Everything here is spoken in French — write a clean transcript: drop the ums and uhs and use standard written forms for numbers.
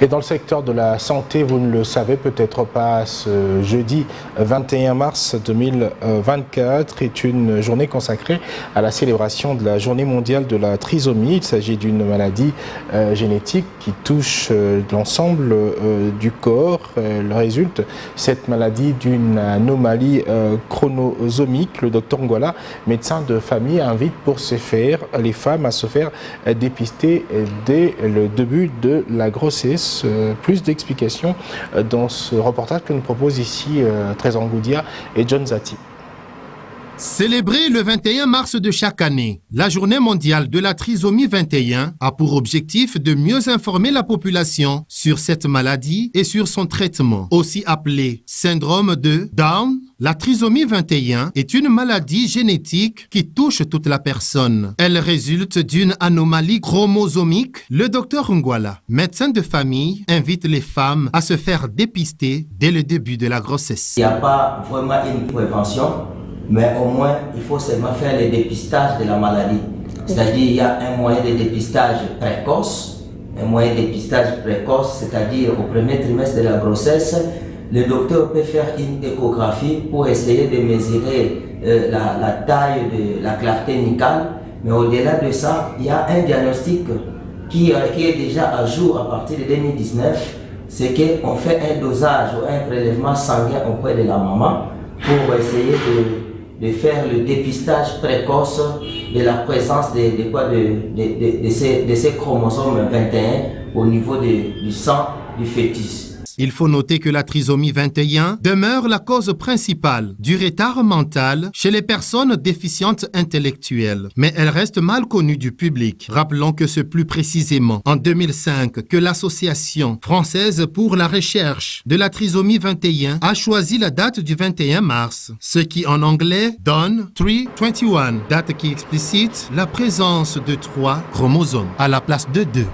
Et dans le secteur de la santé, vous ne le savez peut-être pas, ce jeudi 21 mars 2024 est une journée consacrée à la célébration de la journée mondiale de la trisomie. Il s'agit d'une maladie génétique qui touche l'ensemble du corps. Elle résulte, cette maladie, d'une anomalie chromosomique. Le docteur Ngwala, médecin de famille, invite pour ce faire les femmes à se faire dépister dès le début de la grossesse. Plus d'explications dans ce reportage que nous propose ici Trésor Ngoudia et John Zati. Célébrer le 21 mars de chaque année, la journée mondiale de la trisomie 21 a pour objectif de mieux informer la population sur cette maladie et sur son traitement. Aussi appelé syndrome de Down, la trisomie 21 est une maladie génétique qui touche toute la personne. Elle résulte d'une anomalie chromosomique. Le docteur Ngwala, médecin de famille, invite les femmes à se faire dépister dès le début de la grossesse. Il n'y a pas vraiment une prévention, mais au moins il faut seulement faire le dépistage de la maladie. C'est-à-dire il y a un moyen de dépistage précoce, c'est-à-dire au premier trimestre de la grossesse, le docteur peut faire une échographie pour essayer de mesurer la taille de la clarté nucléaire, mais au-delà de ça, il y a un diagnostic qui est déjà à jour à partir de 2019, c'est qu'on fait un dosage ou un prélèvement sanguin auprès de la maman pour essayer de faire le dépistage précoce de la présence de ces chromosomes 21 au niveau du sang du fœtus. Il faut noter que la trisomie 21 demeure la cause principale du retard mental chez les personnes déficientes intellectuelles, mais elle reste mal connue du public. Rappelons que c'est plus précisément en 2005 que l'Association française pour la recherche de la trisomie 21 a choisi la date du 21 mars, ce qui en anglais donne 321, date qui explicite la présence de 3 chromosomes à la place de 2.